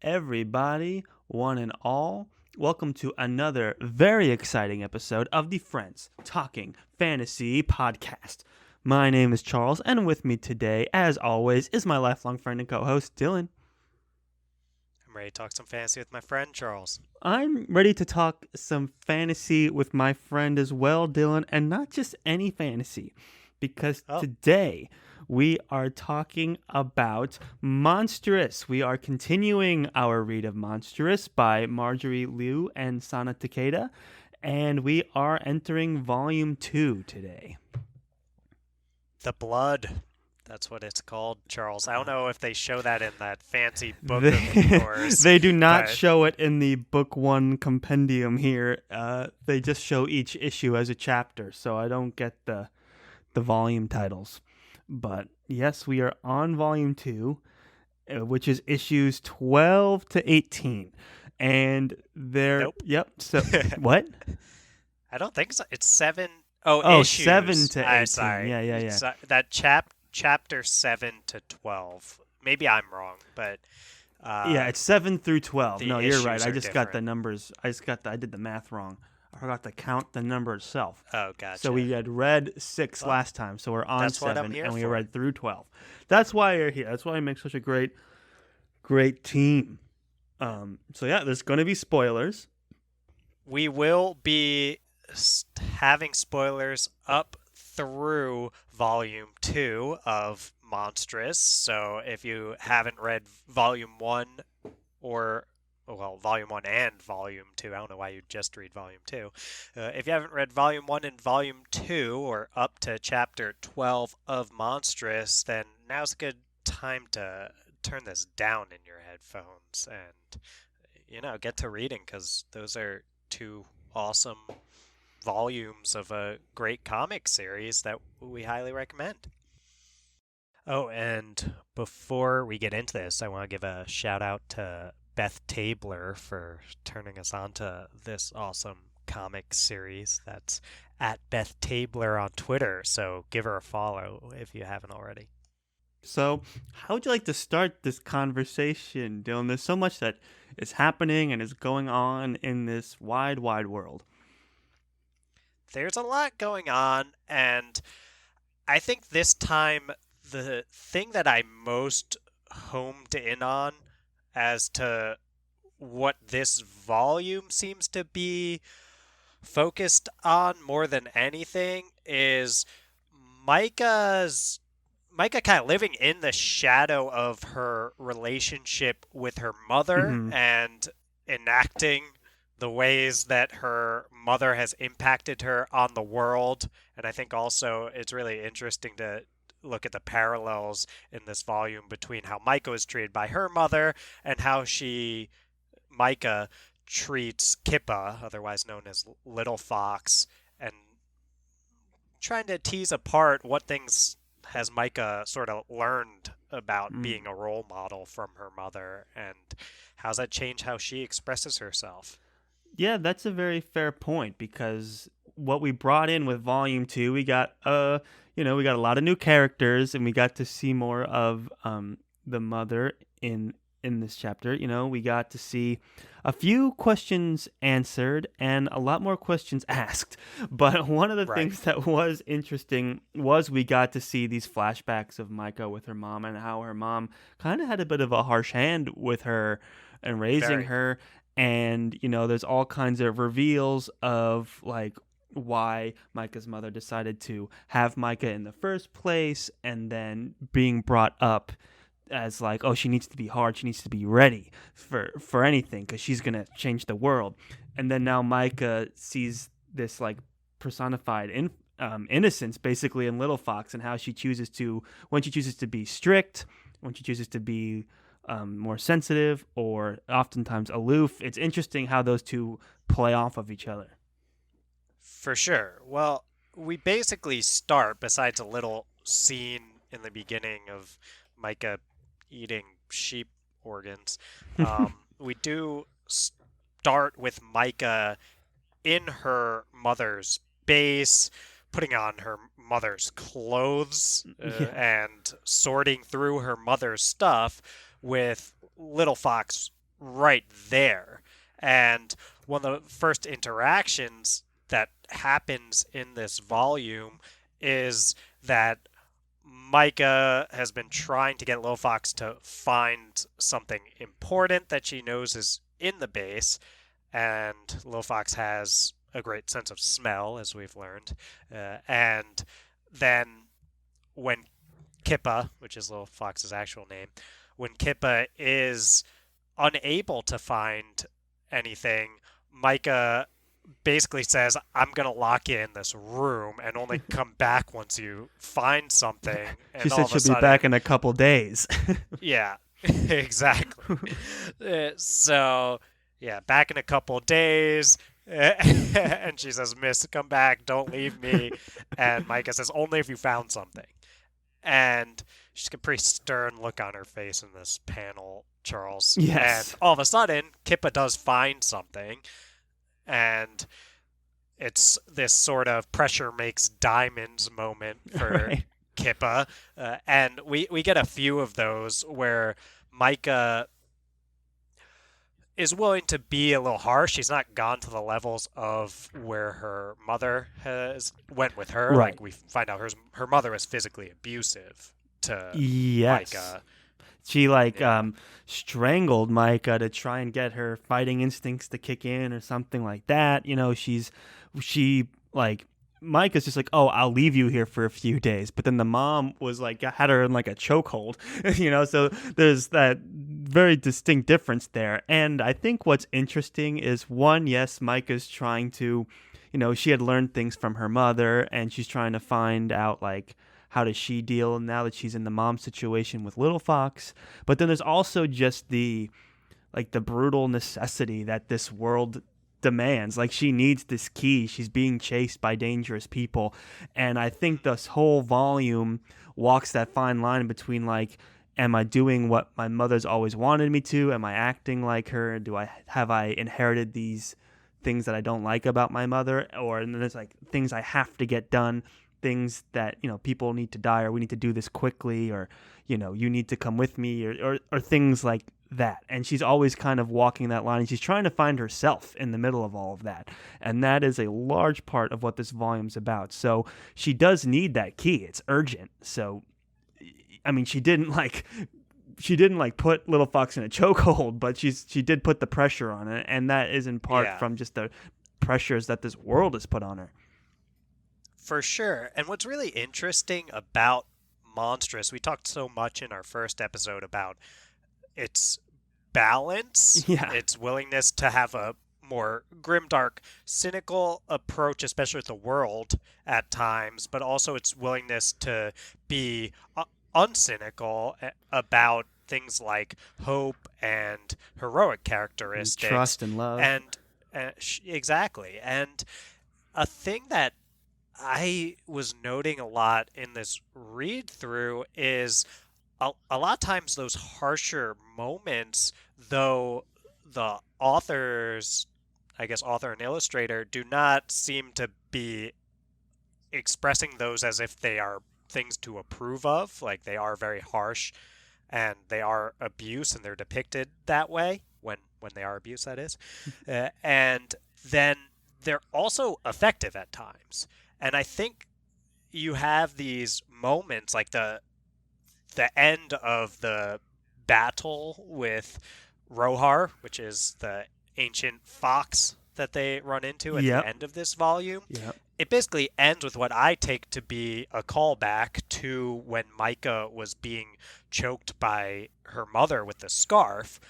everybody, one and all. Welcome to another very exciting episode of the Friends Talking Fantasy Podcast. My name is Charles, and with me today, as always, is my lifelong friend and co-host, Dylan. I'm ready to talk some fantasy with my friend, Charles. I'm ready to talk some fantasy with my friend as well, Dylan, and not just any fantasy, because today we are talking about Monstress. We are continuing our read of Monstress by Marjorie Liu and Sana Takeda, and we are entering Volume 2 today. The Blood. That's what it's called, Charles. I don't know if they show that in that fancy book of yours. They do not show it in the Book 1 compendium here. They just show each issue as a chapter, so I don't get the volume titles. But yes, we are on Volume 2, which is issues 12 to 18. And they're... Nope. Yep. So, what? I don't think so. It's 7... issues. 7 to 18. I'm sorry. Yeah. That chapter 7 to 12. Maybe I'm wrong, but... yeah, it's 7 through 12. No, you're right. I just got the different. numbers. I did the math wrong. I forgot to count the number itself. Oh, gotcha. So we had read 6 last time, so we're on 7, and we read through 12. That's why you're here. That's why I make such a great team. So yeah, there's going to be spoilers. We will be having spoilers up through Volume 2 of Monstress. So if you haven't read Volume 1 Volume 1 and Volume 2. I don't know why you'd just read Volume 2. If you haven't read Volume 1 and Volume 2, or up to Chapter 12 of Monstress, then now's a good time to turn this down in your headphones and, get to reading, because those are 2 awesome volumes of a great comic series that we highly recommend. Oh, and before we get into this, I want to give a shout out to Beth Tabler for turning us on to this awesome comic series. That's at Beth Tabler on Twitter, so give her a follow if you haven't already. So, how would you like to start this conversation, Dylan? There's so much that is happening and is going on in this wide, wide world. There's a lot going on, and I think this time the thing that I most homed in on as to what this volume seems to be focused on more than anything is Micah kind of living in the shadow of her relationship with her mother and enacting the ways that her mother has impacted her on the world. And I think also it's really interesting to look at the parallels in this volume between how Micah was treated by her mother and how Micah treats Kippa, otherwise known as Little Fox, and trying to tease apart what things has Micah sort of learned about being a role model from her mother, and how's that change how she expresses herself. Yeah, that's a very fair point, because what we brought in with Volume 2, we got we got a lot of new characters, and we got to see more of the mother in this chapter. We got to see a few questions answered and a lot more questions asked. But one of the things that was interesting was we got to see these flashbacks of Micah with her mom and how her mom kind of had a bit of a harsh hand with her and raising her. And, there's all kinds of reveals of, like, why Micah's mother decided to have Micah in the first place, and then being brought up as, like, oh, she needs to be hard, she needs to be ready for anything, because she's going to change the world. And then now Micah sees this, like, personified innocence, basically, in Little Fox, and how when she chooses to be strict, when she chooses to be more sensitive, or oftentimes aloof. It's interesting how those two play off of each other. For sure. Well, we basically start, besides a little scene in the beginning of Micah eating sheep organs, we do start with Micah in her mother's base, putting on her mother's clothes and sorting through her mother's stuff, with Little Fox right there. And one of the first interactions that happens in this volume is that Micah has been trying to get Little Fox to find something important that she knows is in the base, and Little Fox has a great sense of smell, as we've learned. And then when Kippa, which is Little Fox's actual name, when Kippa is unable to find anything, Micah basically says, I'm going to lock you in this room and only come back once you find something. She And all said of a she'll be back sudden, in a couple days. yeah, exactly. So, yeah, back in a couple days. And she says, Miss, come back. Don't leave me. And Micah says, only if you found something. And she's got a pretty stern look on her face in this panel, Charles. And Yes. all of a sudden, Kippa does find something, and it's this sort of pressure makes diamonds moment for Right. Kippa. And we get a few of those where Micah is willing to be a little harsh. She's not gone to the levels of where her mother has went with her. Right. Like we find out her mother is physically abusive to Yes. Micah. She like Yeah. strangled Micah to try and get her fighting instincts to kick in or something like that. She like Micah's just like, oh, I'll leave you here for a few days. But then the mom was like, had her in like a chokehold, So there's that very distinct difference there. And I think what's interesting is one, yes, Micah's trying to, she had learned things from her mother, and she's trying to find out like how does she deal now that she's in the mom situation with Little Fox. But then there's also just the brutal necessity that this world demands. Like she needs this key. She's being chased by dangerous people. And I think this whole volume walks that fine line between like, am I doing what my mother's always wanted me to? Am I acting like her? Have I inherited these things that I don't like about my mother? Or and then there's like things I have to get done, things that, people need to die, or we need to do this quickly, or, you need to come with me, or things like that. And she's always kind of walking that line, and she's trying to find herself in the middle of all of that. And that is a large part of what this volume's about. So she does need that key. It's urgent. So, I mean, she didn't put Little Fox in a chokehold, but she did put the pressure on it, and that is in part Yeah, from just the pressures that this world has put on her. for sure. And what's really interesting about Monstress, we talked so much in our first episode about its balance, Yeah. its willingness to have a more grimdark, cynical approach, especially with the world at times, but also its willingness to be uncynical about things like hope and heroic And characteristics. trust and love. And exactly. And a thing that I was noting a lot in this read through is a lot of times those harsher moments, though the authors, I guess author and illustrator, do not seem to be expressing those as if they are things to approve of. Like they are very harsh and they are abuse and they're depicted that way when they are abuse, that is. And then they're also effective at times. And I think you have these moments like the end of the battle with Rohar, which is the ancient fox that they run into at the Yep. end of this volume. Yep. It basically ends with what I take to be a callback to when Micah was being choked by her mother with the scarf,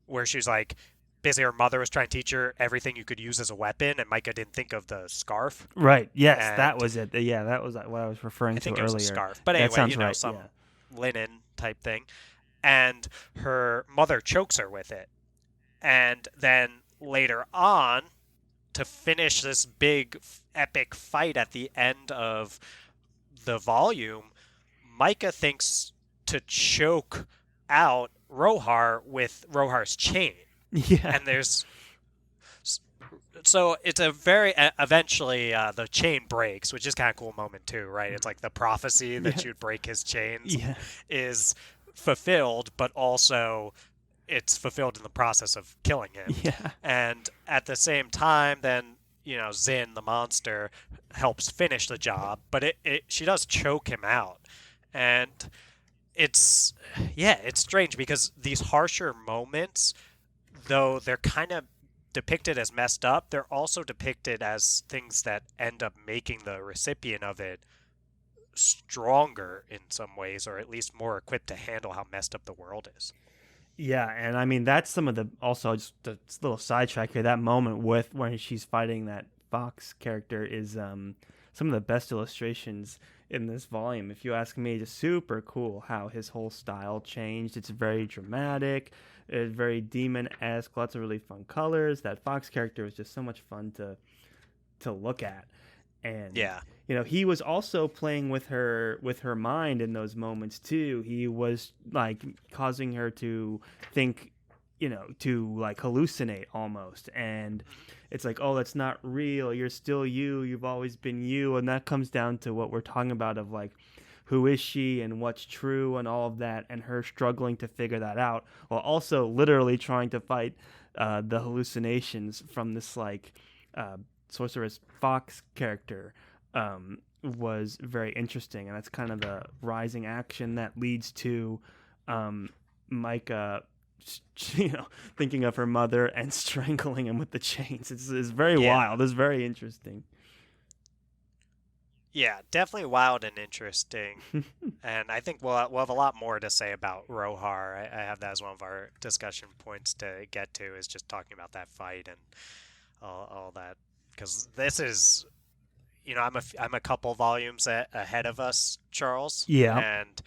where she's like, basically her mother was trying to teach her everything you could use as a weapon, and Micah didn't think of the scarf. Right. Yes, that And was it. Yeah, that was what I was referring I to think it was a earlier. scarf. But That anyway, sounds right. some Yeah. linen type thing. And her mother chokes her with it. And then later on, to finish this big epic fight at the end of the volume, Micah thinks to choke out Rohar with Rohar's chain. Yeah. And there's so it's a very eventually the chain breaks, which is kind of a cool moment too, right? It's like the prophecy that Yeah. you'd break his chains Yeah. is fulfilled, but also it's fulfilled in the process of killing him. Yeah. And at the same time, then Zin, the monster, helps finish the job, but she does choke him out, and it's yeah, it's strange because these harsher moments, though they're kind of depicted as messed up, they're also depicted as things that end up making the recipient of it stronger in some ways, or at least more equipped to handle how messed up the world is. Yeah, and I mean that's some of the also just a little sidetrack here. That moment with when she's fighting that Fox character is some of the best illustrations in this volume. If you ask me, just super cool how his whole style changed. It's very dramatic, it's very demon-esque, lots of really fun colors. That Fox character was just so much fun to look at. And Yeah, he was also playing with her mind in those moments too. He was like causing her to think, to like hallucinate almost. And it's like, oh, that's not real, you're still you, you've always been you. And that comes down to what we're talking about of like, who is she and what's true and all of that, and her struggling to figure that out while also literally trying to fight the hallucinations from this like uh, sorceress Fox character. Was very interesting, and that's kind of the rising action that leads to um, Micah, thinking of her mother and strangling him with the chains. It's very yeah, wild. It's very interesting. yeah, definitely wild and interesting. And I think we'll have a lot more to say about Rohar. I have that as one of our discussion points to get to, is just talking about that fight and all that. Because this is, I'm a couple volumes ahead of us, Charles. Yeah. And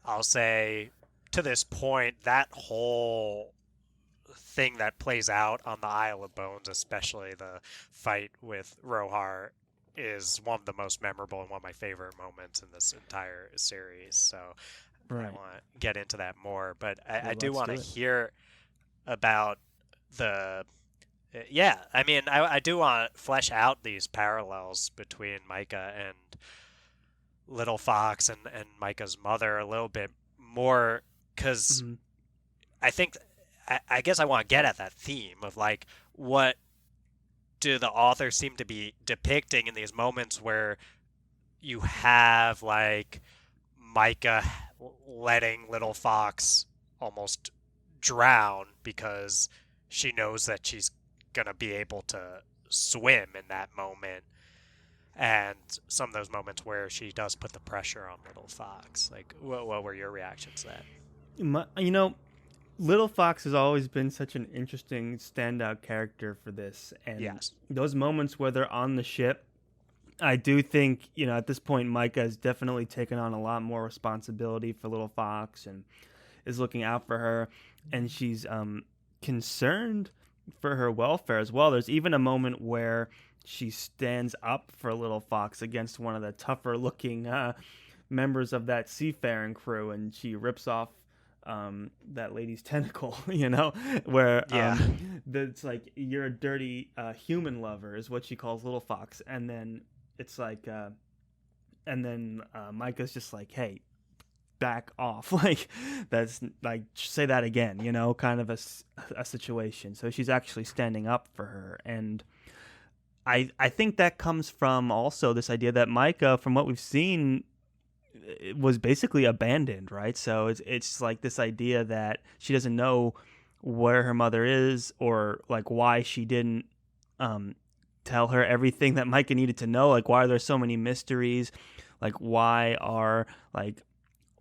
I'll say to this point, that whole thing that plays out on the Isle of Bones, especially the fight with Rohar, is one of the most memorable and one of my favorite moments in this entire series. So I Right. want to get into that more, but I Well, do let's want do to it. hear about the. Yeah, I mean, I do want to flesh out these parallels between Micah and Little Fox and Micah's mother a little bit more, because Mm-hmm. I think, I guess I want to get at that theme of like, what do the authors seem to be depicting in these moments where you have like Micah letting Little Fox almost drown because she knows that she's gonna be able to swim in that moment, and some of those moments where she does put the pressure on Little Fox. Like, what were your reactions to that? You know, Little Fox has always been such an interesting standout character for this, and Yes. those moments where they're on the ship, I do think at this point Micah has definitely taken on a lot more responsibility for Little Fox and is looking out for her, and she's concerned for her welfare as well. There's even a moment where she stands up for Little Fox against one of the tougher looking members of that seafaring crew, and she rips off that lady's tentacle, where Yeah. it's like, you're a dirty human lover, is what she calls Little Fox. And then it's like, Micah's just like, hey, back off. Like, that's like, say that again, kind of a situation. So she's actually standing up for her. And I think that comes from also this idea that Micah, from what we've seen, it was basically abandoned, right? So it's like this idea that she doesn't know where her mother is, or like why she didn't um, tell her everything that Micah needed to know. Like, why are there so many mysteries? Like, why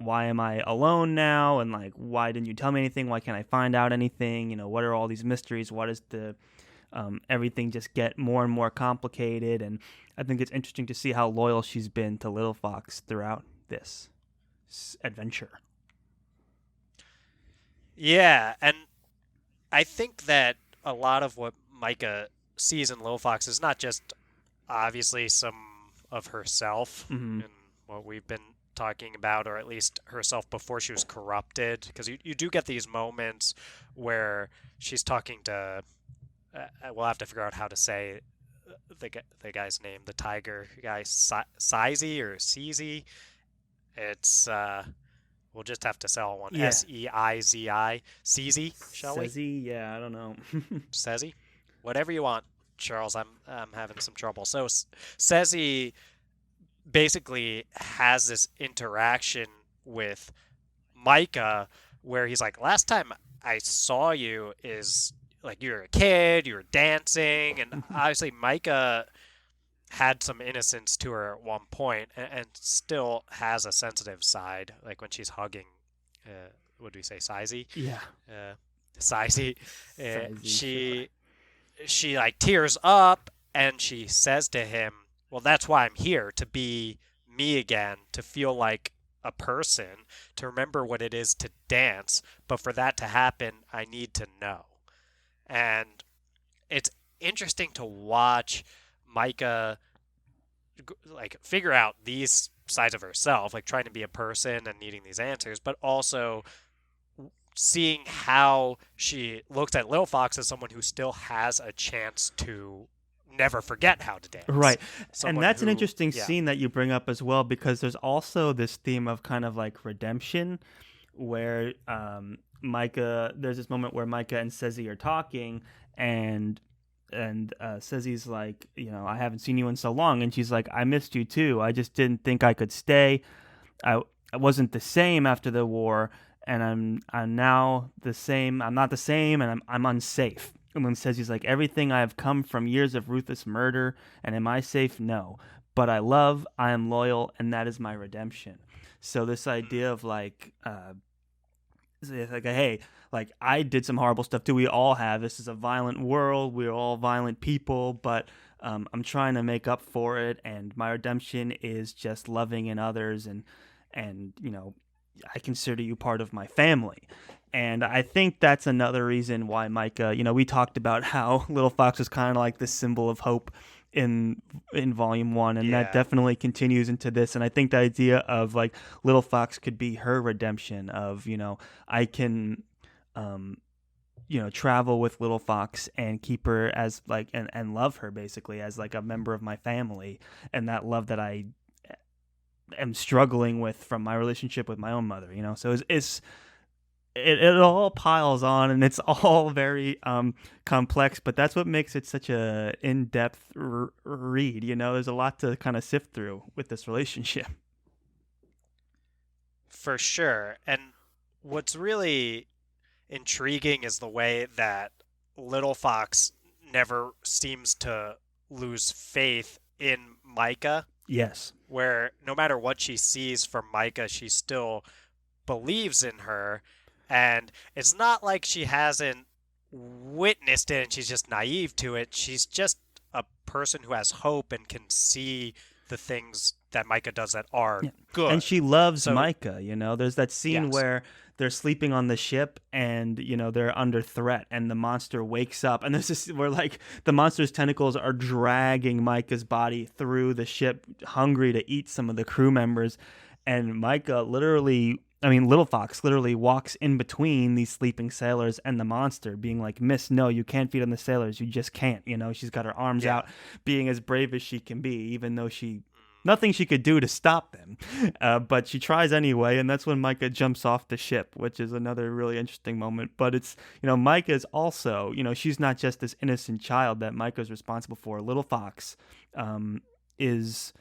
am I alone now? And like, why didn't you tell me anything? Why can't I find out anything? What are all these mysteries? What is the everything just get more and more complicated? And I think it's interesting to see how loyal she's been to Little Fox throughout this adventure. Yeah, and I think that a lot of what Micah sees in Lil Fox is not just obviously some of herself Mm-hmm. and what we've been talking about, or at least herself before she was corrupted, because you do get these moments where she's talking to. We'll have to figure out how to say the guy's name, the tiger guy, Sizey or Cz. It's We'll just have to sell one. Yeah. Seizi. Seizi, shall we? Says he? Yeah, I don't know. Sezi? Whatever you want, Charles. I'm having some trouble. So Sezi basically has this interaction with Micah where he's like, last time I saw you is like you were a kid, you were dancing, and obviously Micah had some innocence to her at one point and still has a sensitive side, like when she's hugging, what do we say, Sizey? Yeah. Uh, Sizey. Says he, sure. She like tears up and she says to him, well, that's why I'm here, to be me again, to feel like a person, to remember what it is to dance. But for that to happen, I need to know. And it's interesting to watch Micah like figure out these sides of herself, like trying to be a person and needing these answers, but also seeing how she looks at Lil Fox as someone who still has a chance to never forget how to dance. Right. And Someone that's an who, interesting yeah. scene that you bring up as well, because there's also this theme of kind of like redemption where Micah, there's this moment where Micah and Sezi are talking, and Sezi's like, I haven't seen you in so long, and she's like, I missed you too. I just didn't think I could stay. I wasn't the same after the war, and I'm now the same. I'm not the same, and I'm unsafe. And then says he's like, everything I have come from years of ruthless murder, and am I safe? No. But I love, I am loyal, and that is my redemption. So this idea of like, it's like, hey, like I did some horrible stuff too. We all have. This is a violent world. We're all violent people, but I'm trying to make up for it, and my redemption is just loving in others, and I consider you part of my family. And I think that's another reason why Micah, we talked about how Little Fox was kind of like this symbol of hope in volume 1, and that Yeah. definitely continues into this. And I think the idea of like Little Fox could be her redemption of, I can um travel with Little Fox and keep her as like and love her basically as like a member of my family, and that love that I am struggling with from my relationship with my own mother, so it all piles on, and it's all very complex, but that's what makes it such a in-depth read. There's a lot to kind of sift through with this relationship. For sure. And what's really intriguing is the way that Little Fox never seems to lose faith in Micah, Yes. where no matter what she sees from Micah, she still believes in her. And it's not like she hasn't witnessed it and she's just naive to it. She's just a person who has hope and can see the things that Micah does that are Yeah. And good. she loves So, Micah. There's that scene yes. where they're sleeping on the ship, and they're under threat, and the monster wakes up, and there's this where like the monster's tentacles are dragging Micah's body through the ship, hungry to eat some of the crew members, and Micah literally. I mean, Little Fox literally walks in between these sleeping sailors and the monster, being like, Miss, no, you can't feed on the sailors. You just can't. She's got her arms Yeah. out, being as brave as she can be, even though nothing she could do to stop them. But she tries anyway, and that's when Micah jumps off the ship, which is another really interesting moment. But it's, Micah's also, she's not just this innocent child that Micah's responsible for. Little Fox is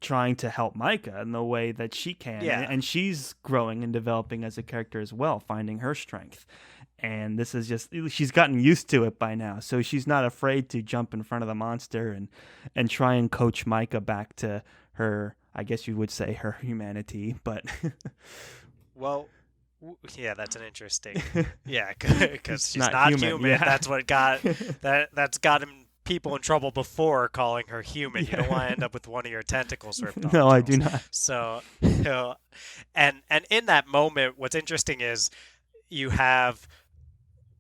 trying to help Micah in the way that she can, and, Yeah. and she's growing and developing as a character as well, finding her strength. And this is just, she's gotten used to it by now, so she's not afraid to jump in front of the monster and try and coach Micah back to her, I guess you would say, her humanity. But Well, yeah, that's an interesting. Yeah, because it's she's not not human. human. Yeah. That's what got that's gotten people in trouble before, calling her human. You don't want to Yeah. end up with one of your tentacles ripped off, No, I do Charles. not. So, and in that moment, what's interesting is you have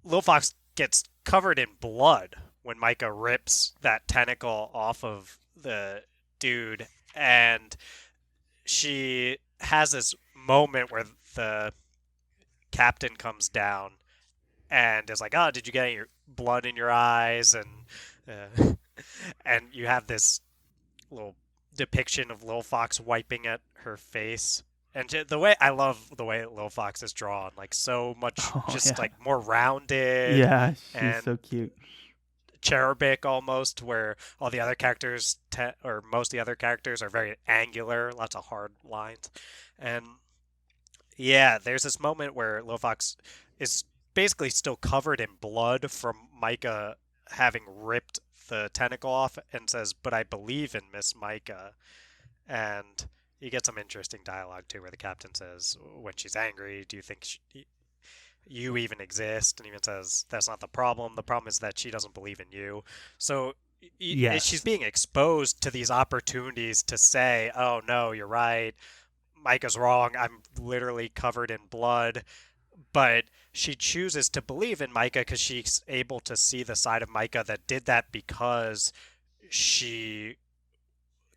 Lil Fox gets covered in blood when Micah rips that tentacle off of the dude, and she has this moment where the captain comes down and is like, "Oh, did you get your blood in your eyes?" Uh, and you have this little depiction of Lil Fox wiping at her face, And the way I love the way Lil Fox is drawn, like so much, Oh just yeah, like more rounded yeah, she's and so cute. cherubic almost, where all the other characters, or most of the other characters, are very angular, lots of hard lines. And yeah, there's this moment where Lil Fox is basically still covered in blood from Micah having ripped the tentacle off and says, "But I believe in Miss Micah." And you get some interesting dialogue too, where the captain says, when she's angry, "Do you think you even exist?" And even says, "That's not the problem. The problem is that she doesn't believe in you." So she's Yes, being exposed to these opportunities to say, "Oh no, you're right. Micah's wrong. I'm literally covered in blood." But she chooses to believe in Micah because she's able to see the side of Micah that did that because she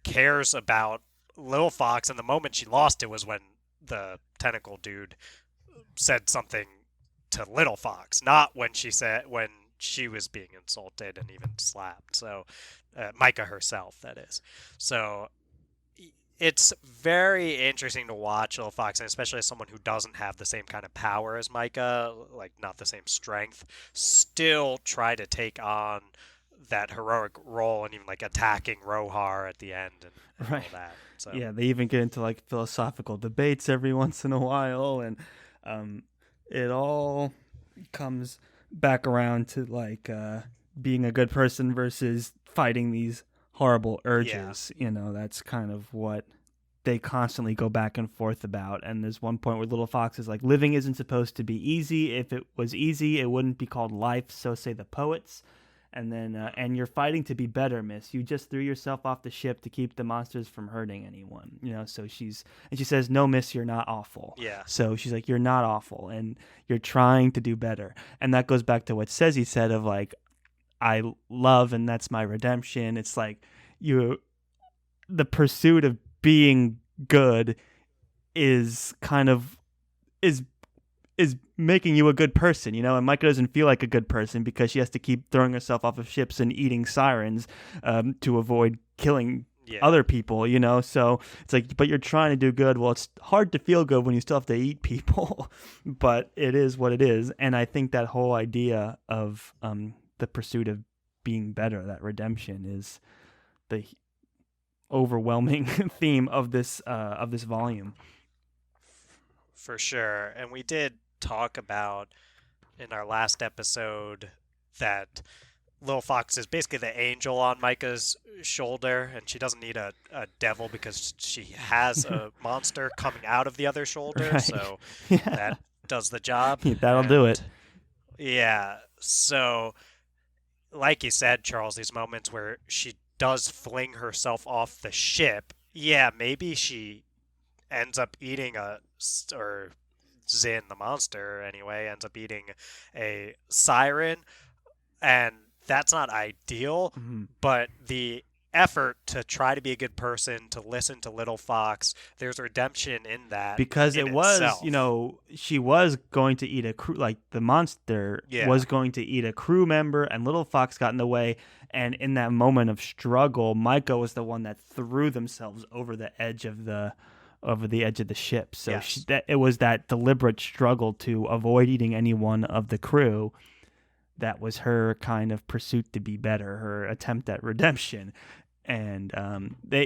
cares about Lil Fox. And the moment she lost it was when the tentacle dude said something to Little Fox, not when she was being insulted and even slapped. So Micah herself, that is. So it's very interesting to watch Little Fox, and especially as someone who doesn't have the same kind of power as Micah, like not the same strength, still try to take on that heroic role and even like attacking Rohar at the end and right. all that. So Yeah, they even get into like philosophical debates every once in a while, and um, it all comes back around to like being a good person versus fighting these horrible yeah, urges. You know, that's kind of what they constantly go back and forth about. And there's one point where Little Fox is like, living isn't supposed to be easy. If it was easy, it wouldn't be called life, so say the poets. And then, and you're fighting to be better, miss. You just threw yourself off the ship to keep the monsters from hurting anyone. You know, so and she says, no, miss, you're not awful. yeah, So she's like, you're not awful, and you're trying to do better. And that goes back to what Sezi said of like, I love, and that's my redemption. It's like, you, the pursuit of being good is kind of is is making you a good person, you know. And Micah doesn't feel like a good person because she has to keep throwing herself off of ships and eating sirens to avoid killing yeah. other people, you know. So it's like, but you're trying to do good. Well, it's hard to feel good when you still have to eat people, but it is what it is. And I think that whole idea of the pursuit of being better, that redemption, is the overwhelming theme of this volume. For sure. And we did talk about in our last episode that Lil Fox is basically the angel on Micah's shoulder, and she doesn't need a devil because she has a monster coming out of the other shoulder, Right. so Yeah. that does the job. That'll do it. And yeah, so like you said, Charles, these moments where she does fling herself off the ship, yeah, maybe she ends up eating or Zin, the monster, anyway, ends up eating a siren, and that's not ideal, Mhm. but the effort to try to be a good person, to listen to Little Fox, there's redemption in that Because in it was, you itself. know, she was going to eat a crew, like the monster Yeah, was going to eat a crew member, and Little Fox got in the way. And in that moment of struggle, Micah was the one that threw themselves over the edge of the ship. So yes. it was that deliberate struggle to avoid eating any one of the crew that was her kind of pursuit to be better, her attempt at redemption. And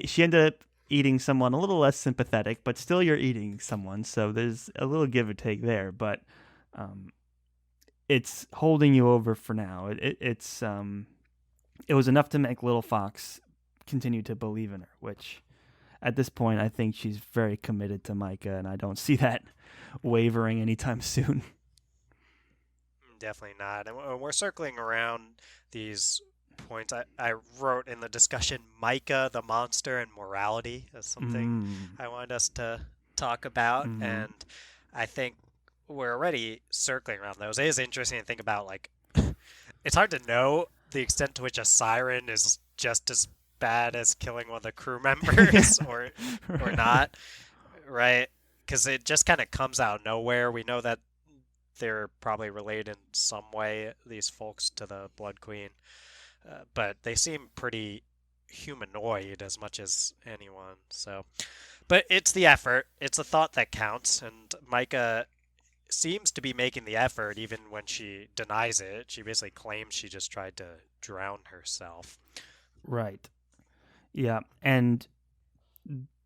she ended up eating someone a little less sympathetic, but still you're eating someone, so there's a little give or take there. But um, it's holding you over for now. It was enough to make Little Fox continue to believe in her, which at this point I think she's very committed to Micah, and I don't see that wavering anytime soon. Definitely not. And we're circling around these points. I wrote in the discussion Micah, the monster, and morality as something Mm. I wanted us to talk about. Mm. And I think we're already circling around those. It is interesting to think about, like, it's hard to know the extent to which a siren is just as bad as killing one of the crew Yeah. members or Right. not, right? Because it just kind of comes out of nowhere. We know that they're probably related in some way, these folks, to the Blood Queen, but they seem pretty humanoid as much as anyone. So, but it's the effort, it's the thought that counts, and Micah seems to be making the effort even when she denies it. She basically claims she just tried to drown herself. Right. Yeah. And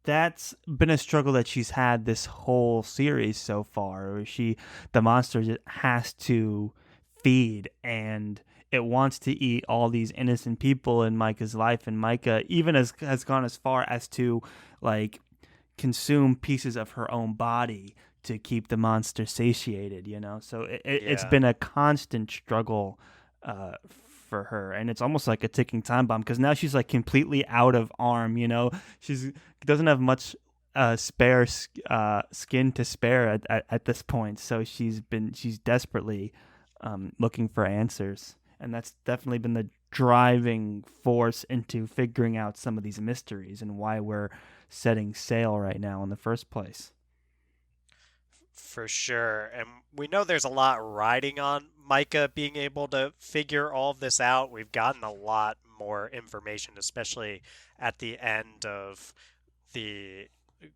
that's been a struggle that she's had this whole series so far. Where the monster has to feed, and it wants to eat all these innocent people in Micah's life. And Micah even has gone as far as to like consume pieces of her own body to keep the monster satiated. So it's Yeah. been a constant struggle for her, and it's almost like a ticking time bomb because now she's like completely out of arm. She's doesn't have much spare skin to spare at this point, so she's desperately looking for answers, and that's definitely been the driving force into figuring out some of these mysteries and why we're setting sail right now in the first place. For sure. And we know there's a lot riding on Micah being able to figure all of this out. We've gotten a lot more information, especially at the end of the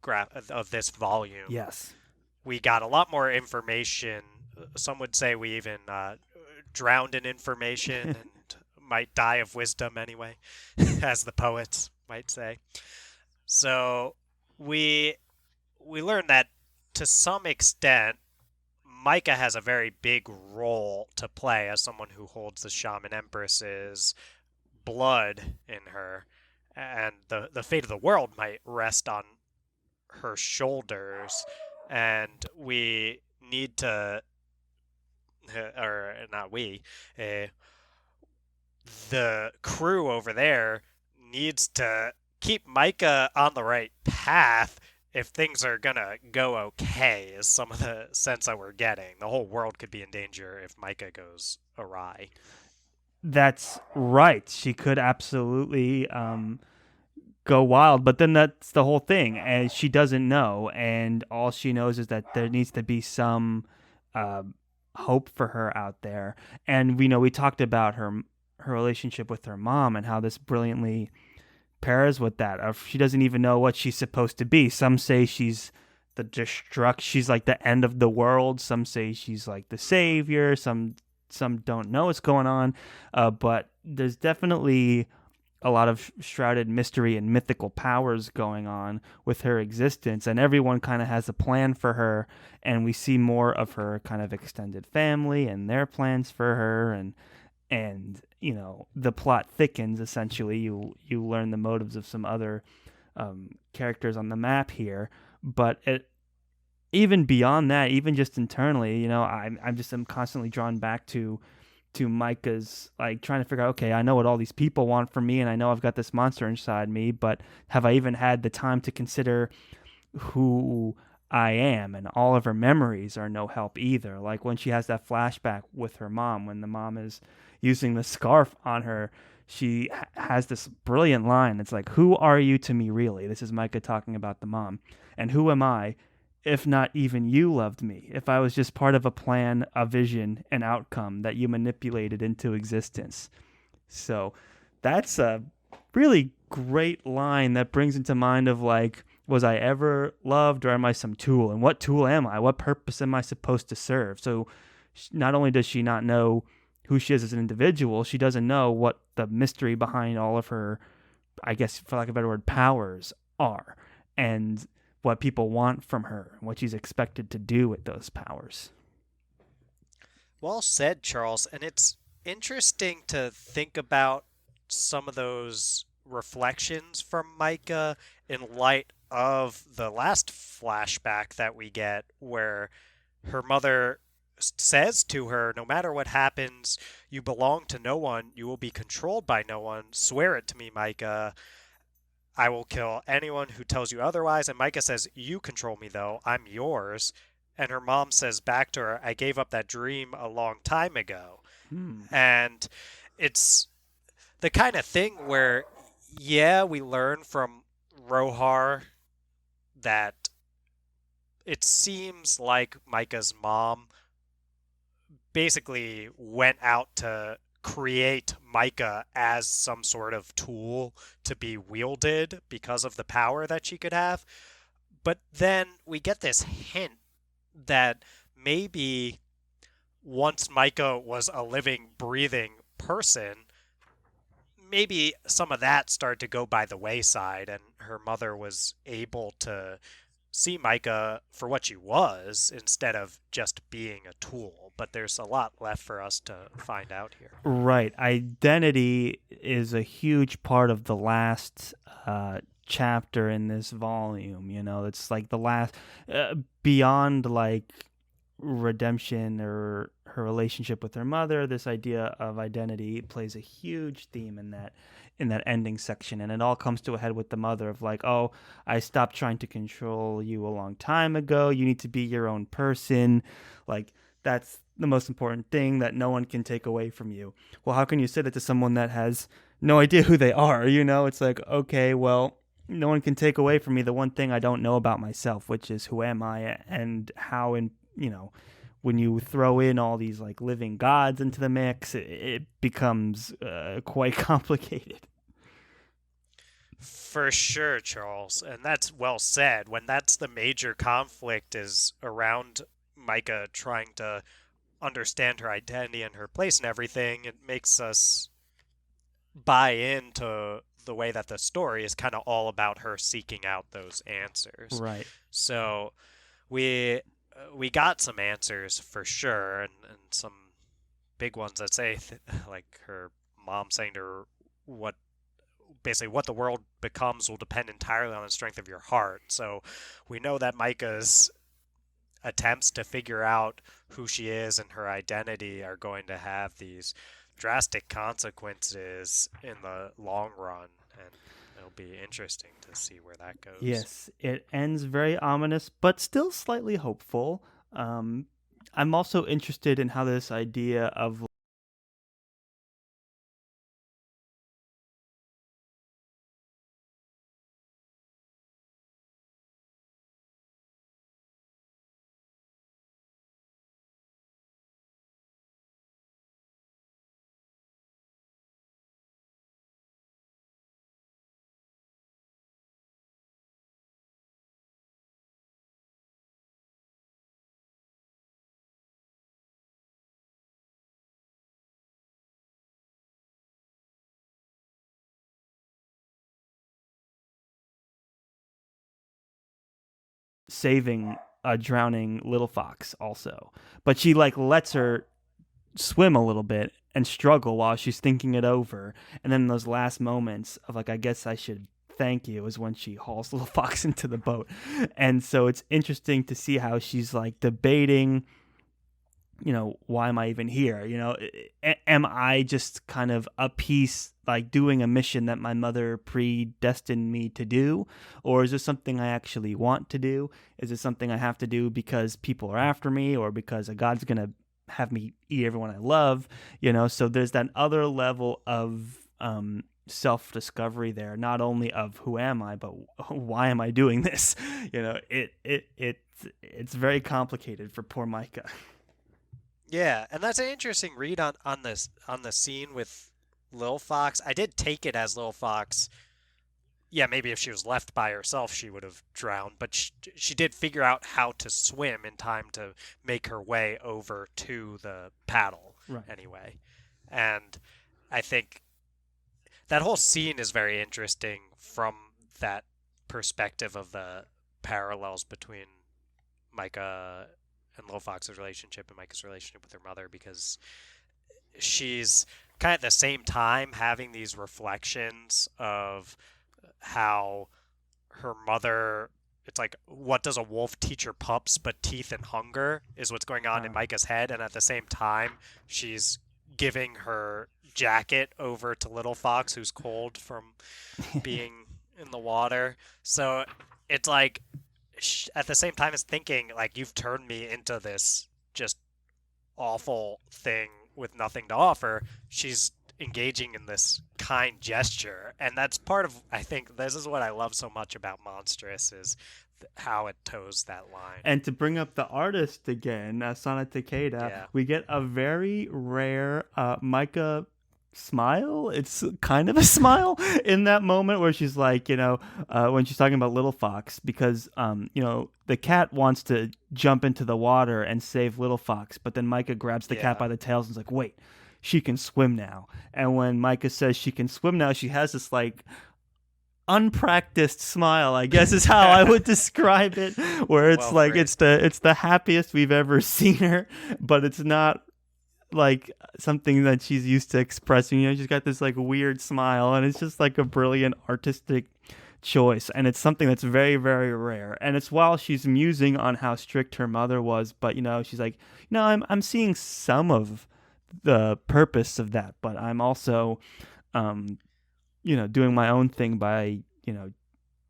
graph of this volume. Yes. We got a lot more information. Some would say we even drowned in information and might die of wisdom anyway, as the poets might say. So we we learned that to some extent Micah has a very big role to play as someone who holds the Shaman Empress's blood in her, and the fate of the world might rest on her shoulders, and we need to, or not we, uh, the crew over there needs to keep Micah on the right path if things are gonna go okay, is some of the sense that we're getting. The whole world could be in danger if Micah goes awry. That's right. She could absolutely go wild, but then that's the whole thing, and she doesn't know, and all she knows is that there needs to be some uh, hope for her out there. And we talked about her relationship with her mom and how this brilliantly pairs with that. She doesn't even know what she's supposed to be. Some say she's she's like the end of the world. Some say she's like the savior. Some don't know what's going on, but there's definitely a lot of shrouded mystery and mythical powers going on with her existence, and everyone kind of has a plan for her, and we see more of her kind of extended family and their plans for her, and the plot thickens. Essentially, you learn the motives of some other characters on the map here, but even beyond that, even just internally, I'm constantly drawn back to Micah's, like, trying to figure out, okay, I know what all these people want from me, and I know I've got this monster inside me, but have I even had the time to consider who I am? And all of her memories are no help either. Like when she has that flashback with her mom, when the mom is using the scarf on her, she has this brilliant line. It's like, "Who are you to me, really?" This is Micah talking about the mom. And who am I if not even you loved me, if I was just part of a plan, a vision, an outcome that you manipulated into existence? So that's a really great line that brings into mind of like, was I ever loved, or am I some tool? And what tool am I? What purpose am I supposed to serve? So not only does she not know who she is as an individual, she doesn't know what the mystery behind all of her, I guess for lack of a better word, powers are, and what people want from her, and what she's expected to do with those powers. Well said, Charles. And it's interesting to think about some of those reflections from Micah in light of the last flashback that we get, where her mother says to her, no matter what happens, you belong to no one, you will be controlled by no one. Swear it to me, Micah. I will kill anyone who tells you otherwise. And Micah says, you control me, though. I'm yours. And her mom says back to her, I gave up that dream a long time ago. Hmm. And it's the kind of thing where, yeah, we learn from Rohar that it seems like Micah's mom basically went out to create Micah as some sort of tool to be wielded because of the power that she could have. But then we get this hint that maybe once Micah was a living, breathing person, maybe some of that started to go by the wayside, and her mother was able to see Micah for what she was instead of just being a tool. But there's a lot left for us to find out here. Right. Identity is a huge part of the last chapter in this volume. You know, it's like the last, beyond like redemption or her relationship with her mother. This idea of identity plays a huge theme in that ending section, and it all comes to a head with the mother of like, oh, I stopped trying to control you a long time ago. You need to be your own person. Like, that's the most important thing that no one can take away from you. Well, how can you say that to someone that has no idea who they are? You know, it's like, okay, well, no one can take away from me the one thing I don't know about myself, which is who am I and how, in, you know, when you throw in all these like living gods into the mix, it becomes quite complicated. For sure, Charles, and that's well said. When that's the major conflict is around Micah trying to understand her identity and her place and everything, it makes us buy into the way that the story is kind of all about her seeking out those answers. Right. So we we got some answers for sure, and some big ones that say like her mom saying to her what basically what the world becomes will depend entirely on the strength of your heart. So we know that Micah's attempts to figure out who she is and her identity are going to have these drastic consequences in the long run, and it'll be interesting to see where that goes. Yes, it ends very ominous, but still slightly hopeful. I'm also interested in how this idea of saving a drowning little fox also. But she like lets her swim a little bit and struggle while she's thinking it over. And then those last moments of like, I guess I should thank you, is when she hauls little fox into the boat. And so it's interesting to see how she's like debating, you know, why am I even here? You know, am I just kind of a piece, like doing a mission that my mother predestined me to do? Or is this something I actually want to do? Is it something I have to do because people are after me or because a God's going to have me eat everyone I love? You know, so there's that other level of self discovery there, not only of who am I, but why am I doing this? You know, it's very complicated for poor Micah. Yeah, and that's an interesting read on this on the scene with Lil Fox. I did take it as Lil Fox. Yeah, maybe if she was left by herself, she would have drowned, but she did figure out how to swim in time to make her way over to the paddle Right. anyway. And I think that whole scene is very interesting from that perspective of the parallels between Micah and Lil Fox's relationship and Micah's relationship with her mother, because she's kind of at the same time having these reflections of how her mother, it's like, what does a wolf teach her pups but teeth and hunger, is what's going on in Micah's head. And at the same time, she's giving her jacket over to Little Fox, who's cold from being in the water. So it's like, at the same time as thinking, like, you've turned me into this just awful thing with nothing to offer, she's engaging in this kind gesture. And that's part of, I think, this is what I love so much about Monstress, is how it toes that line. And to bring up the artist again, Sana Takeda, Yeah. we get a very rare Micah smile. It's kind of a smile in that moment where she's like, when she's talking about Little Fox, because, the cat wants to jump into the water and save Little Fox, but then Micah grabs the cat Yeah. by the tails and is like, wait, she can swim now. And when Micah says she can swim now, she has this like unpracticed smile, I guess is how I would describe it, where it's Well like it's phrased. the happiest we've ever seen her, but it's not like something that she's used to expressing. She's got this like weird smile, and it's just like a brilliant artistic choice. And it's something that's very, very rare. And it's while she's musing on how strict her mother was, but she's like, I'm seeing some of the purpose of that, but I'm also, um, doing my own thing by,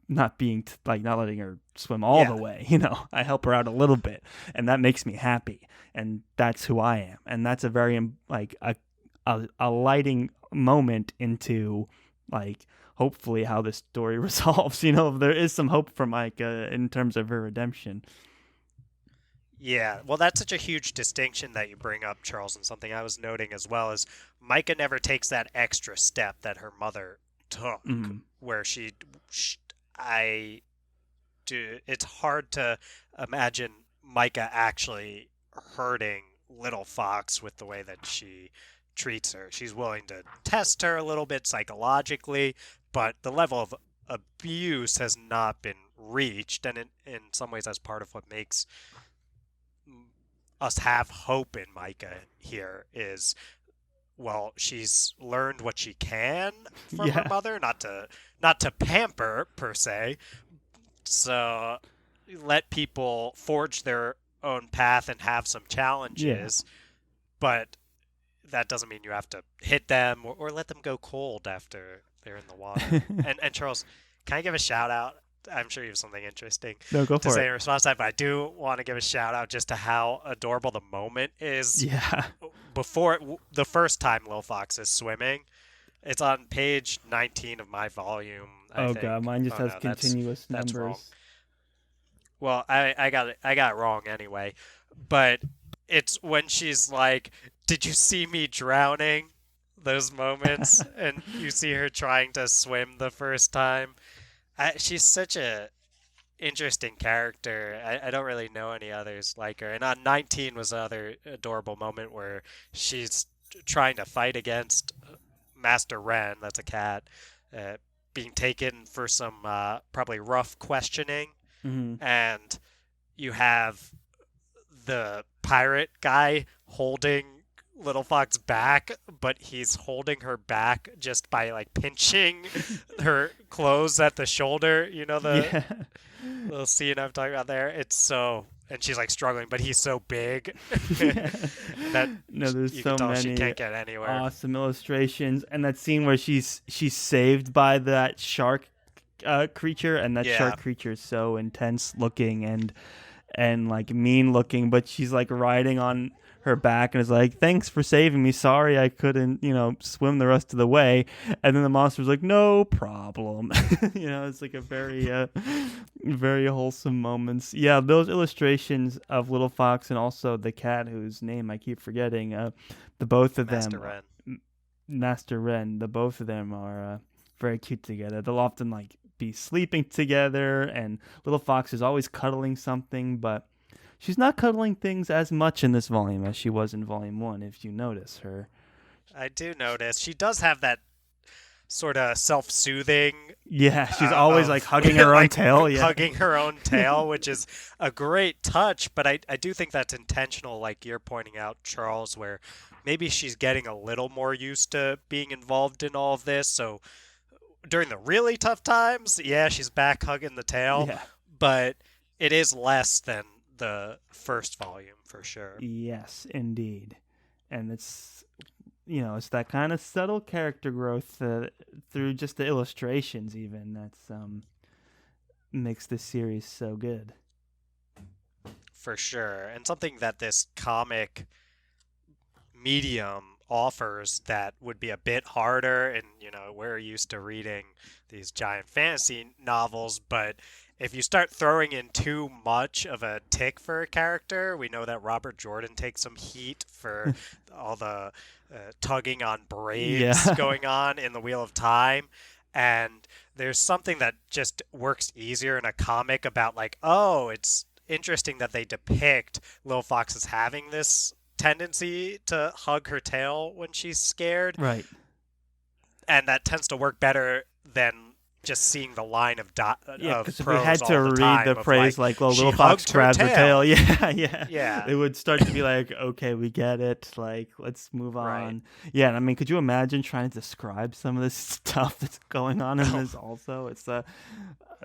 not being like not letting her swim all the Yeah. way. I help her out a little bit, and that makes me happy, and that's who I am. And that's a very like a lighting moment into like hopefully how this story resolves. There is some hope for Micah in terms of her redemption. Yeah, well, that's such a huge distinction that you bring up, Charles, and something I was noting as well is Micah never takes that extra step that her mother took, Mm. where I do. It's hard to imagine Micah actually hurting Little Fox with the way that she treats her. She's willing to test her a little bit psychologically, but the level of abuse has not been reached, and in some ways, that's part of what makes us have hope in Micah here is well she's learned what she can from her Yeah, mother not to pamper per se so let people forge their own path and have some yeah. challenges but that doesn't mean you have to hit them or let them go cold after they're in the water and Charles, can I give a shout out? I'm sure you have something interesting No, go to for say it. in response to that, but I do want to give a shout out just to how adorable the moment is Yeah. before the first time Lil Fox is swimming. It's on page 19 of my volume, I Oh god, think. mine just Oh has no, continuous that's wrong. numbers. Well, I got it wrong anyway. But it's when she's like, "Did you see me drowning?" Those moments, and you see her trying to swim the first time. She's such a interesting character. I don't really know any others like her. And on 19 was another adorable moment where she's trying to fight against Master Ren, that's a cat, uh, being taken for some probably rough questioning. Hmm. And you have the pirate guy holding Little Fox back, but he's holding her back just by like pinching her clothes at the shoulder. You know the Yeah. little scene I'm talking about there. It's so, and she's like struggling, but he's so big Yeah. that No, there's you can so tell she many can't get anywhere. awesome illustrations, and that scene where she's saved by that shark creature, and that Yeah, shark creature is so intense looking and like mean looking, but she's like riding on her back and is like, "Thanks for saving me. Sorry I couldn't, swim the rest of the way." And then the monster's like, "No problem." It's like a very, very wholesome moments. Yeah, those illustrations of Little Fox and also the cat whose name I keep forgetting. The both of Master them, Ren. Master Ren. The both of them are very cute together. They'll often like be sleeping together, and Little Fox is always cuddling something, but she's not cuddling things as much in this volume as she was in volume one, if you notice her. I do notice she does have that sort of self-soothing Yeah, she's always like of hugging her own like tail. Yeah. hugging her own tail, which is a great touch. But I do think that's intentional, like you're pointing out, Charles, where maybe she's getting a little more used to being involved in all of this. So during the really tough times, yeah, she's back hugging the tail, Yeah. but it is less than the first volume for sure. Yes, indeed. And it's that kind of subtle character growth through just the illustrations, even that's makes this series so good. For sure. And something that this comic medium offers that would be a bit harder and we're used to reading these giant fantasy novels but if you start throwing in too much of a tick for a character, we know that Robert Jordan takes some heat for all the tugging on braids Yeah. going on in the Wheel of Time. And there's something that just works easier in a comic about, like, oh, it's interesting that they depict Lil Fox as having this tendency to hug her tail when she's scared, Right. and that tends to work better than just seeing the line of Yeah, of because if we prose had to all the read the time of like phrase like, "Oh, she little fox hugged her grabs her tail," tail. yeah, yeah, Yeah, it would start to be like, "Okay, we get it. Like, let's move right. on." Yeah, and I mean, could you imagine trying to describe some of this stuff that's going on in Oh, this? Also, it's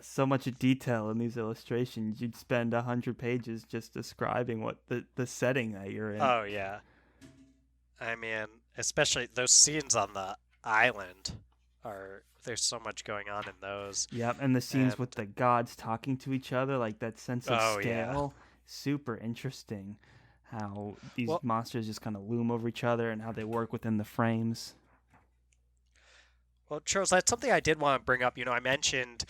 so much detail in these illustrations. You'd spend 100 pages just describing what the setting that you're in. oh yeah. I mean, especially those scenes on the island are there's so much going on in those. Yep, and the scenes And with the gods talking to each other, like that sense of oh yeah. scale, super interesting. How these Well, monsters just kind of loom over each other and how they work within the frames. well, Charles, that's something I did want to bring up. I mentioned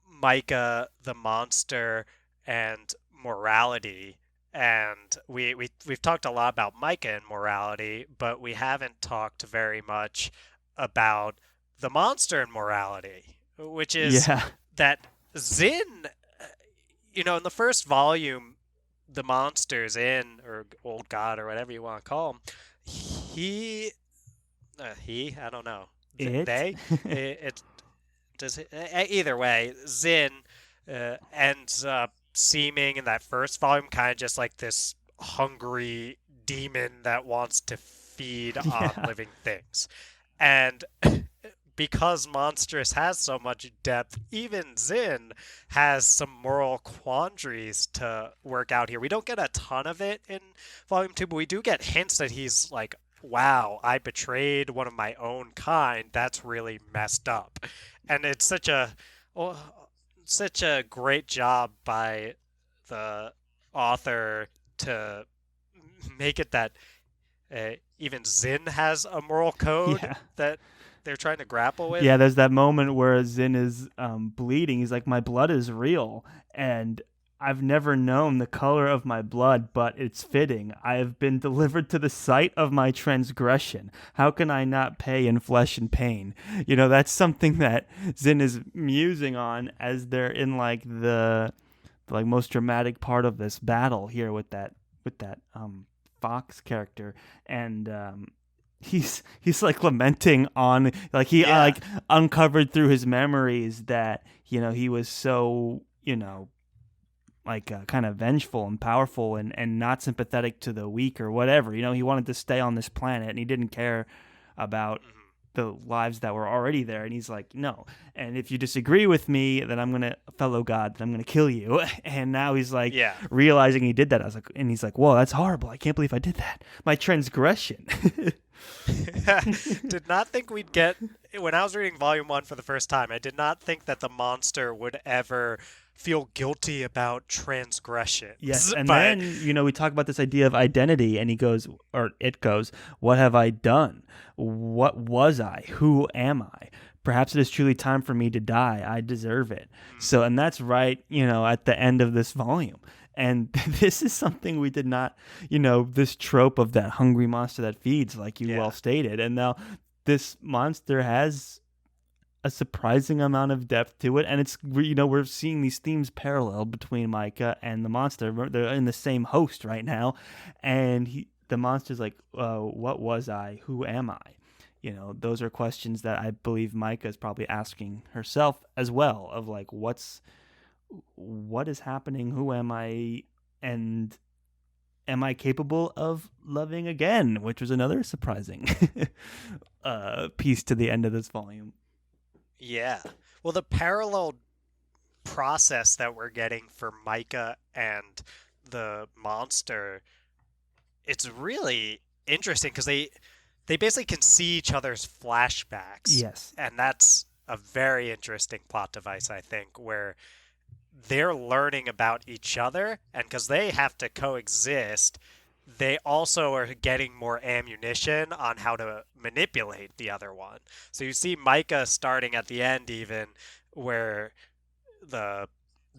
Micah, the monster, and morality, and we've talked a lot about Micah and morality, but we haven't talked very much about the monster and morality, which is Yeah, that Zin, in the first volume, the monster's in, or old god, or whatever you want to call him, he, I don't know, it. they, it does either way, Zin ends up seeming in that first volume kind of just like this hungry demon that wants to feed on Yeah, living things. And because Monstress has so much depth, even Zin has some moral quandaries to work out here. We don't get a ton of it in Volume 2, but we do get hints that he's like, wow, I betrayed one of my own kind. That's really messed up. And it's oh, such a great job by the author to make it that even Zin has a moral code yeah. that they're trying to grapple with. Yeah, there's that moment where Zin is bleeding. He's like, "My blood is real, and I've never known the color of my blood, but it's fitting. I have been delivered to the sight of my transgression. How can I not pay in flesh and pain?" That's something that Zin is musing on as they're in like the like most dramatic part of this battle here with that Fox character, and he's like lamenting on like he Yeah. like uncovered through his memories that he was so like kind of vengeful and powerful and not sympathetic to the weak or whatever. He wanted to stay on this planet and he didn't care about Mhm. the lives that were already there. And he's like, no. And if you disagree with me, then I'm gonna, fellow God, then I'm gonna kill you. And now he's like Yeah. realizing he did that. I was like, and he's like, whoa, that's horrible. I can't believe I did that. My transgression. Did not think we'd get when I was reading volume 1 for the first time. I did not think that the monster would ever feel guilty about Yes, transgressions. and But then we talk about this idea of identity, and he goes, or it goes, "What have I done? What was I? Who am I? Perhaps it is truly time for me to die. I deserve it." So, and that's right, at the end of this volume. And this is something we did not, this trope of that hungry monster that feeds, like you well yeah. stated. And now this monster has a surprising amount of depth to it, and we're seeing these themes parallel between Micah and the monster. They're in the same host right now, and the monster's like, "What was I? Who am I?" Those are questions that I believe Micah is probably asking herself as well. Of like, what is happening? Who am I? And am I capable of loving again? Which was another surprising piece to the end of this volume. Yeah. Well, the parallel process that we're getting for Micah and the monster, it's really interesting because they basically can see each other's flashbacks, Yes. and that's a very interesting plot device, I think, where they're learning about each other, and because they have to coexist, they also are getting more ammunition on how to manipulate the other one. So you see Micah starting at the end, even where the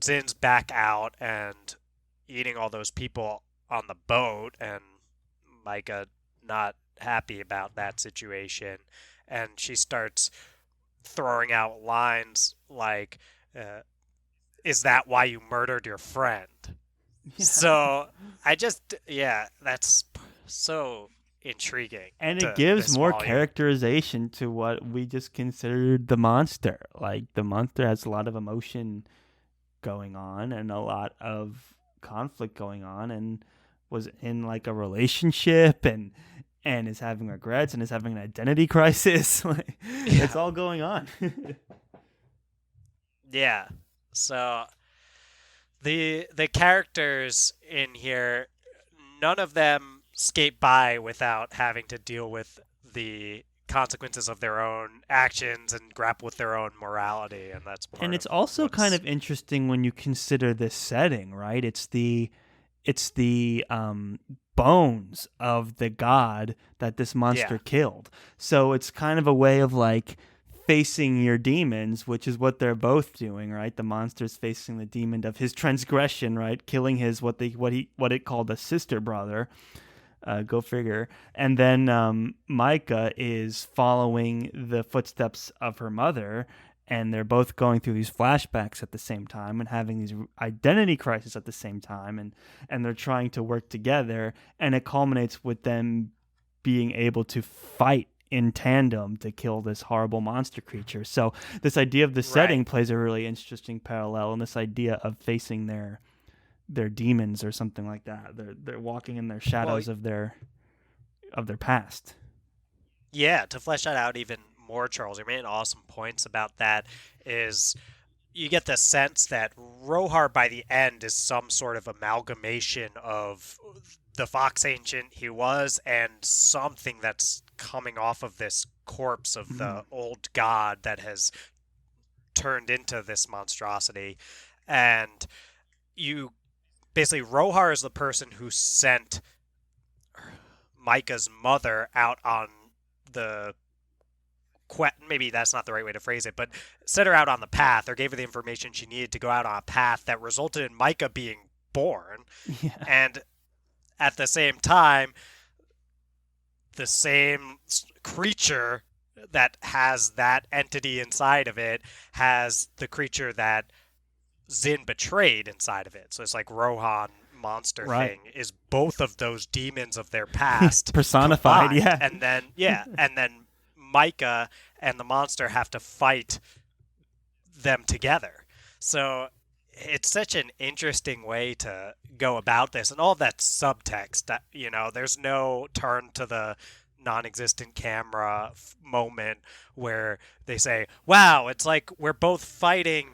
Zin's back out and eating all those people on the boat, and Micah not happy about that situation, and she starts throwing out lines like, uh, "Is that why you murdered your friend?" Yeah. So yeah, that's so intriguing And it to gives this more volume. characterization to what we just considered the monster. Like the monster has a lot of emotion going on and a lot of conflict going on, and was in like a relationship and is having regrets and is having an identity crisis. Like, it's Yeah, all going on. yeah. So the characters in here, none of them skate by without having to deal with the consequences of their own actions and grapple with their own morality, and that's And part it's of also kind what's of interesting when you consider this setting, right? It's the bones of the god that this yeah, monster killed. So it's kind of a way of like facing your demons, which is what they're both doing, right? The monster's facing the demon of his transgression, right? Killing his what it called a sister brother. Go figure. And then Micah is following the footsteps of her mother, and they're both going through these flashbacks at the same time and having these identity crises at the same time, and they're trying to work together, and it culminates with them being able to fight in tandem to kill this horrible monster creature. So this idea of the right. setting plays a really interesting parallel, and this idea of facing their demons or something like that. They're walking in their Well, shadows of their past. yeah, to flesh that out even more, Charles, you made awesome points about that. Is you get the sense that Rohar by the end is some sort of amalgamation of the Fox Ancient he was and something that's coming off of this corpse of Mhm. the old god that has turned into this monstrosity. And you basically, Rohar is the person who sent Micah's mother out on the maybe that's not the right way to phrase it, but set her out on the path or gave her the information she needed to go out on a path that resulted in Micah being born. Yeah. And at the same time, the same creature that has that entity inside of it has the creature that Zin betrayed inside of it. So it's like Rohan monster Right. thing is both of those demons of their past Personified. combined. Yeah. And then yeah, and then Micah and the monster have to fight them together. So it's such an interesting way to go about this, and all that subtext that there's no turn to the non-existent camera moment where they say, wow, it's like we're both fighting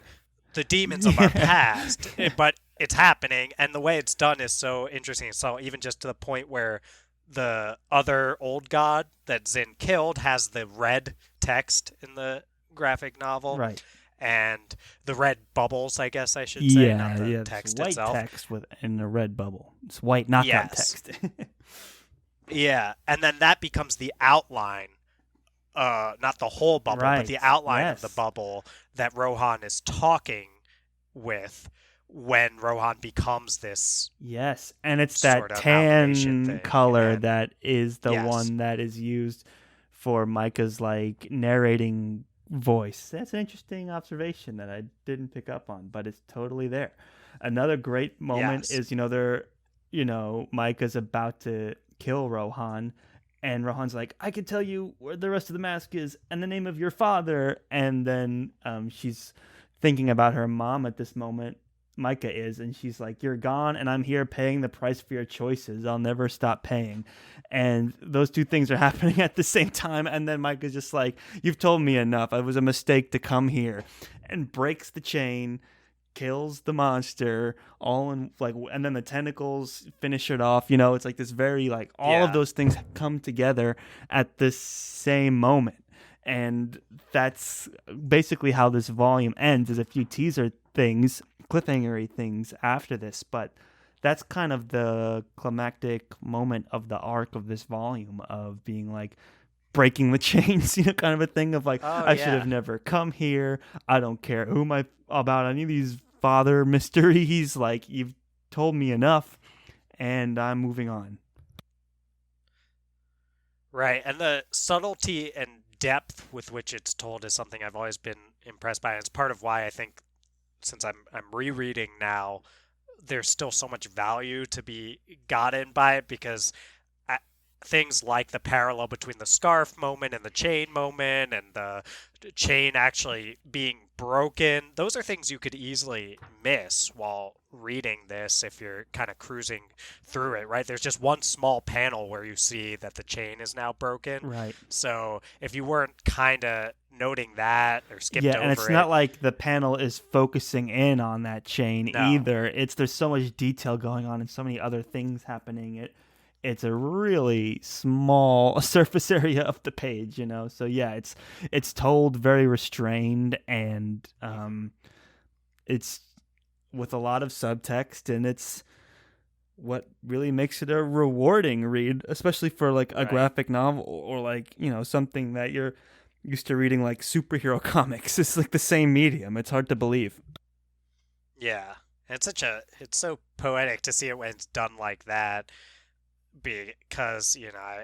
the demons of our Yeah. past, but it's happening, and the way it's done is so interesting. So even just to the point where the other old god that Zin killed has the red text in the graphic novel, Right. and the red bubbles, I guess I should say, not Yeah. the Yeah. It's text white itself. text with in a red bubble. It's white knockout Yes. text. Yeah, and then that becomes the outline, not the whole bubble, but the Right. outline of the Yes. bubble that Rohan is talking with when Rohan becomes this Yes, and it's sort that of amalgamation tan thing. color And that is the yes, one that is used for Micah's like narrating voice. That's an interesting observation that I didn't pick up on, but it's totally there. Another great moment yes, is Micah's about to kill Rohan, and Rohan's like, I can tell you where the rest of the mask is and the name of your father. And then she's thinking about her mom at this moment, Micah is, and she's like, you're gone and I'm here paying the price for your choices. I'll never stop paying. And those two things are happening at the same time. And then Micah's just like, you've told me enough. It was a mistake to come here. And breaks the chain, kills the monster, all in like, and then the tentacles finish it off. It's like this very, like, all of yeah, those things come together at the same moment. And that's basically how this volume ends. There's a few teaser things, cliffhangery things after this, but that's kind of the climactic moment of the arc of this volume of being like breaking the chains, kind of a thing of like, oh I should have yeah, never come here. I don't care who my about any of these father mysteries. Like, you've told me enough, and I'm moving on. Right, and the subtlety and depth with which it's told is something I've always been impressed by. And it's part of why I think, since I'm rereading now, there's still so much value to be gotten by it, because things like the parallel between the scarf moment and the chain moment and the chain actually being broken, those are things you could easily miss while reading this if you're kind of cruising through it, right? There's just one small panel where you see that the chain is now broken. Right. So if you weren't kind of noting that or skipped Yeah, over and it's it, not like the panel is focusing in on that chain no. either. There's so much detail going on and so many other things happening. It's a really small surface area of the page, So yeah, it's told very restrained, and it's with a lot of subtext, and it's what really makes it a rewarding read, especially for like a graphic novel, or like, something that you're used to reading, like superhero comics. It's like the same medium. It's hard to believe. Yeah. And it's so poetic to see it when it's done like that, because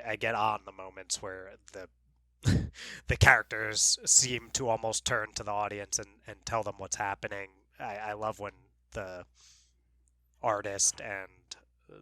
I get on the moments where the characters seem to almost turn to the audience and tell them what's happening. I love when the artist and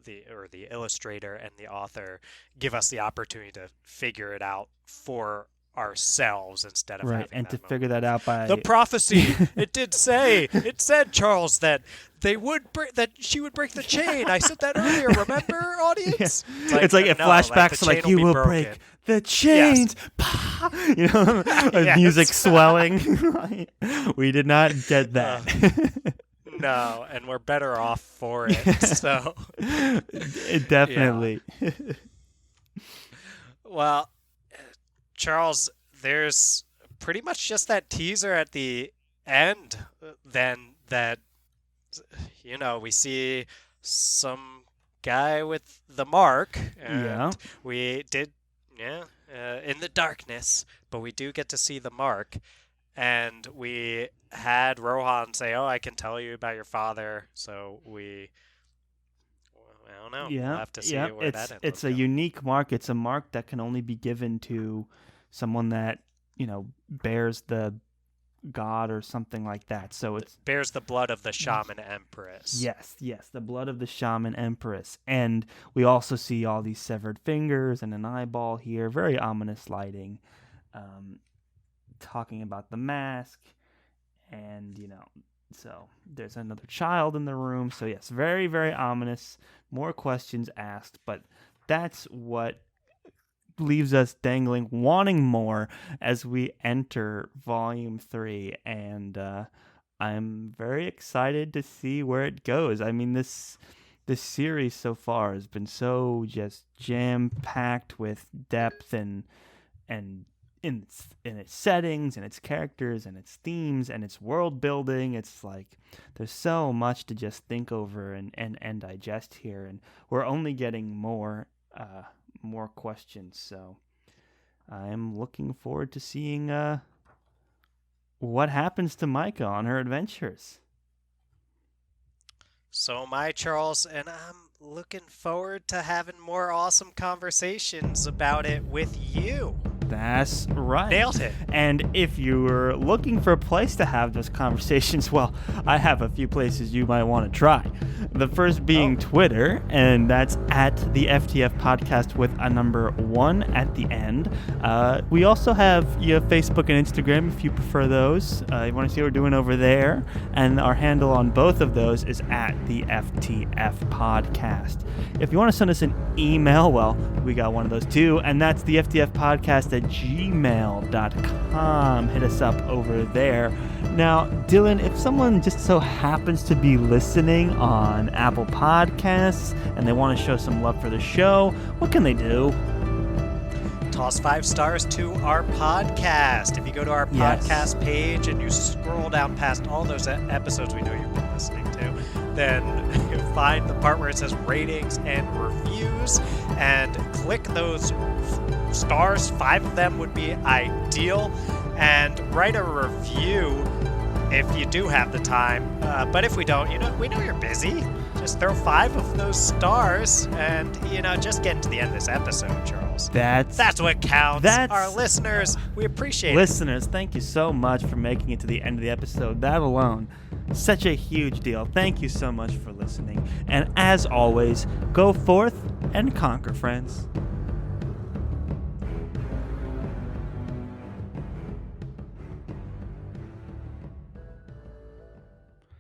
the illustrator and the author give us the opportunity to figure it out for ourselves instead of right, having and that to moment. figure that out by The prophecy. It said, Charles, that that she would break the chain. I said that earlier. Remember, audience? Yeah. It's like it flashbacks to like, you will break the chains. Yes. Music swelling. We did not get that. No, and we're better off for it. So definitely. Yeah. Well, Charles, there's pretty much just that teaser at the end, then, that we see some guy with the mark, and we did in the darkness, but we do get to see the mark. And we had Rohan say, "Oh, I can tell you about your father." So I don't know. Yeah, we'll have to see where that ends It's up a going. unique mark. It's a mark that can only be given to someone that bears the god or something like that. So it bears the blood of the shaman empress. Yes, the blood of the shaman empress. And we also see all these severed fingers and an eyeball here. Very ominous lighting. Talking about the mask, and so there's another child in the room. So yes, very, very ominous. More questions asked, but that's what leaves us dangling, wanting more as we enter volume 3. And I'm very excited to see where it goes. I mean, this series so far has been so just jam-packed with depth and in its settings and its characters and its themes and its world building. It's like there's so much to just think over and digest here, and we're only getting more questions. So I'm looking forward to seeing what happens to Micah on her adventures. So am I, Charles, and I'm looking forward to having more awesome conversations about it with you. That's right. Nailed it. And if you're looking for a place to have those conversations, well, I have a few places you might want to try. The first being Twitter, and that's at the FTF podcast with a number 1 at the end. We also have Facebook and Instagram if you prefer those. You want to see what we're doing over there. And our handle on both of those is at the FTF podcast. If you want to send us an email, well, we got one of those too, and that's the FTF podcast at gmail.com. Hit us up over there. Now, Dylan, if someone just so happens to be listening on Apple Podcasts and they want to show some love for the show, what can they do? Toss 5 stars to our podcast. If you go to our podcast page and you scroll down past all those episodes we know you've been listening to, then you'll find the part where it says ratings and reviews, and click those stars. 5 of them would be ideal, and write a review. if you do have the time. But if we don't, we know you're busy. Just throw 5 of those stars and, just get into the end of this episode, Charles. That's what counts. Our listeners, we appreciate it. Listeners, thank you so much for making it to the end of the episode. That alone, such a huge deal. Thank you so much for listening. And as always, go forth and conquer, friends.